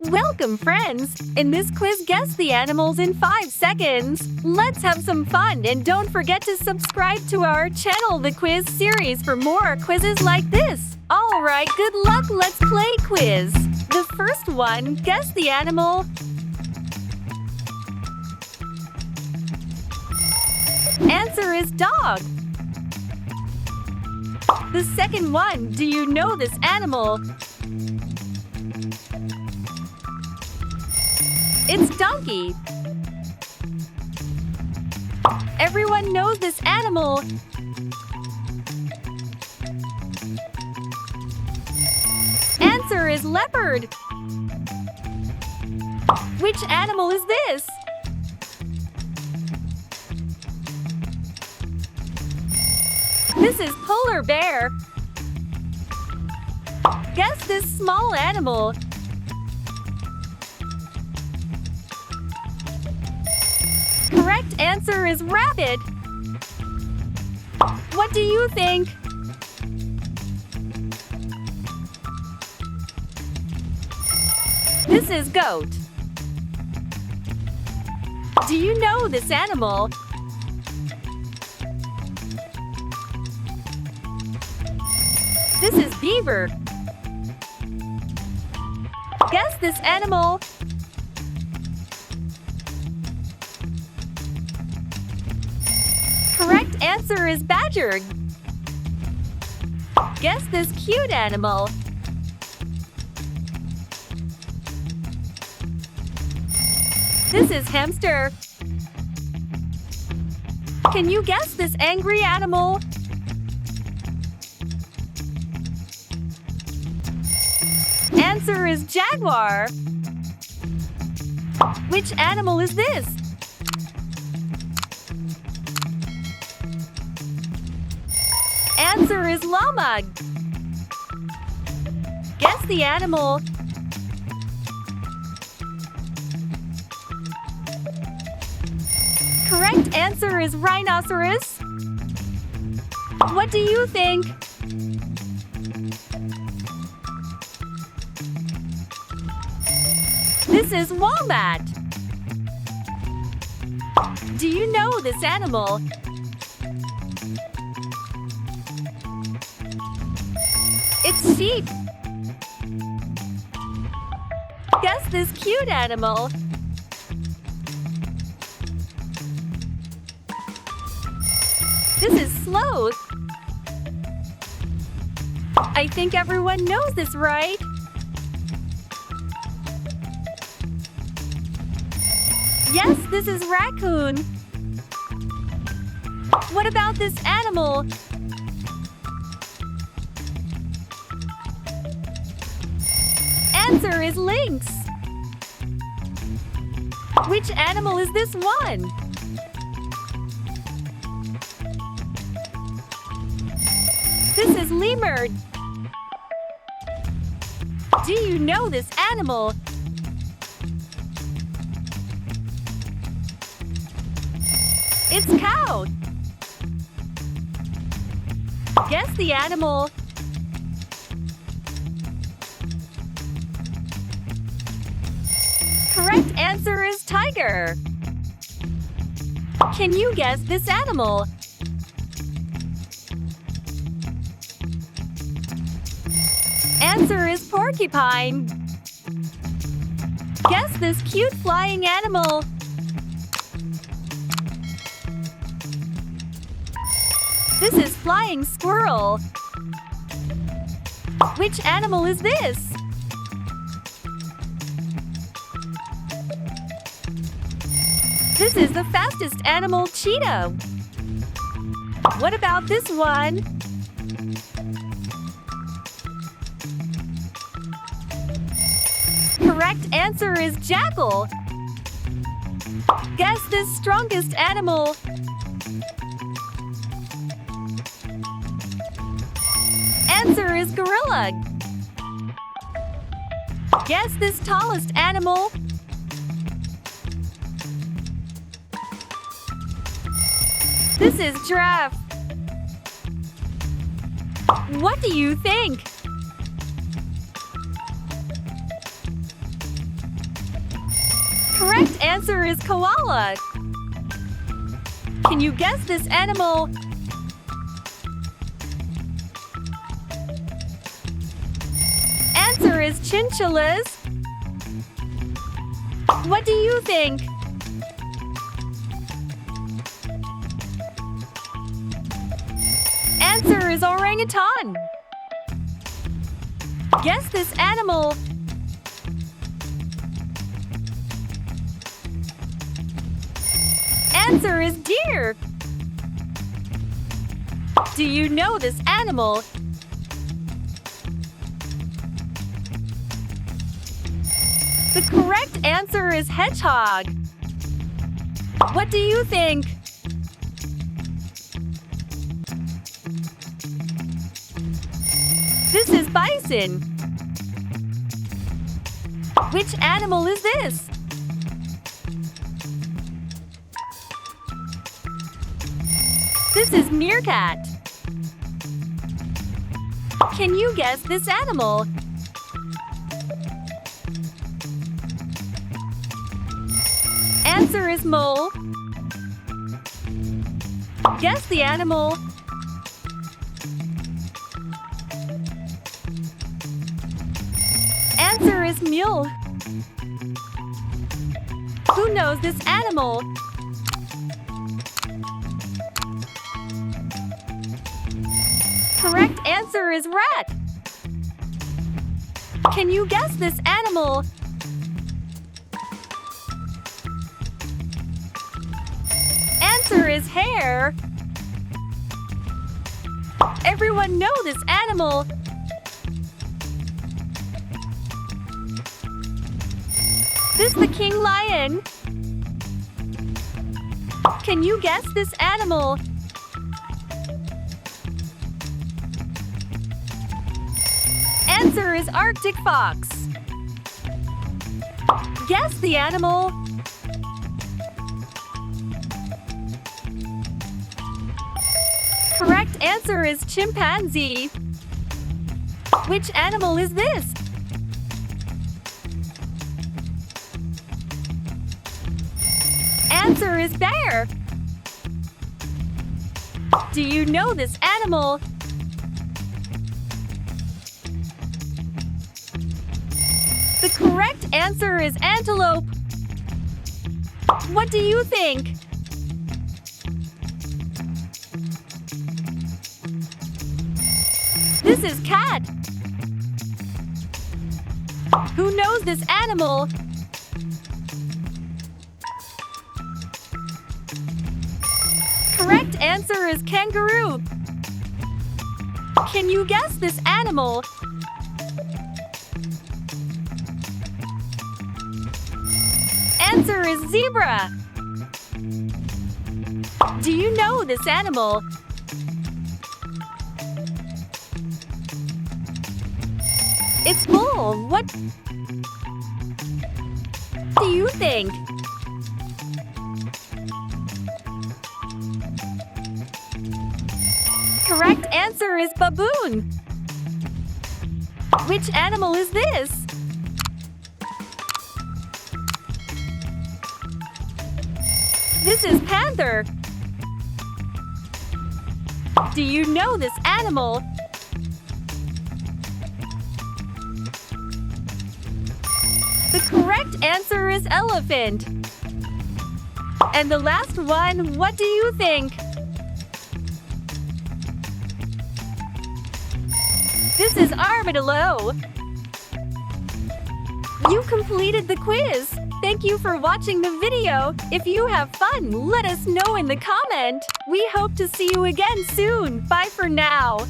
Welcome, friends! In this quiz, guess the animals in 5 seconds. Let's have some fun and don't forget to subscribe to our channel, The Quiz Series, for more quizzes like this. Alright, good luck, let's play quiz. The first one, guess the animal. Answer is dog. The second one, do you know this animal? It's donkey. Everyone knows this animal. Answer is leopard. Which animal is this? This is polar bear. Guess this small animal. Correct answer is rabbit. What do you think? This is goat. Do you know this animal? This is beaver. Guess this animal. Correct answer is badger. Guess this cute animal. This is hamster. Can you guess this angry animal? Answer is jaguar. Which animal is this? Answer is llama. Guess the animal. Correct answer is rhinoceros. What do you think? This is wombat. Do you know this animal? It's sheep. Guess this cute animal. This is sloth. I think everyone knows this, right? Yes, this is raccoon. What about this animal? Answer is lynx. Which animal is this one? This is lemur. Do you know this animal? It's cow. Guess the animal. Correct answer is tiger. Can you guess this animal? Answer is porcupine. Guess this cute flying animal. This is flying squirrel. Which animal is this? This is the fastest animal, cheetah. What about this one? Correct answer is jackal. Guess this strongest animal. Answer is gorilla. Guess this tallest animal. This is giraffe. What do you think? correct answer is koala. Can you guess this animal? Answer is chinchillas. What do you think? Answer is orangutan. Guess this animal. Answer is deer. Do you know this animal? The correct answer is hedgehog. What do you think? This is bison. Which animal is this? This is meerkat. Can you guess this animal? Answer is mole. Guess the animal. Answer is mule. Who knows this animal? Correct answer is rat. Can you guess this animal? Answer is hare. Everyone know this animal. This is the king lion. Can you guess this animal? Answer is Arctic fox. Guess the animal. Correct answer is chimpanzee. Which animal is this? Answer is bear. Do you know this animal? The correct answer is antelope. What do you think? This is cat. Who knows this animal? Correct answer is kangaroo. Can you guess this animal? Answer is zebra. Do you know this animal? It's bull. What do you think? Correct answer is baboon. Which animal is this? This is panther. Do you know this animal? The correct answer is elephant. And the last one, what do you think? This is armadillo. You completed the quiz. Thank you for watching the video. If you have fun, let us know in the comment. We hope to see you again soon. Bye for now.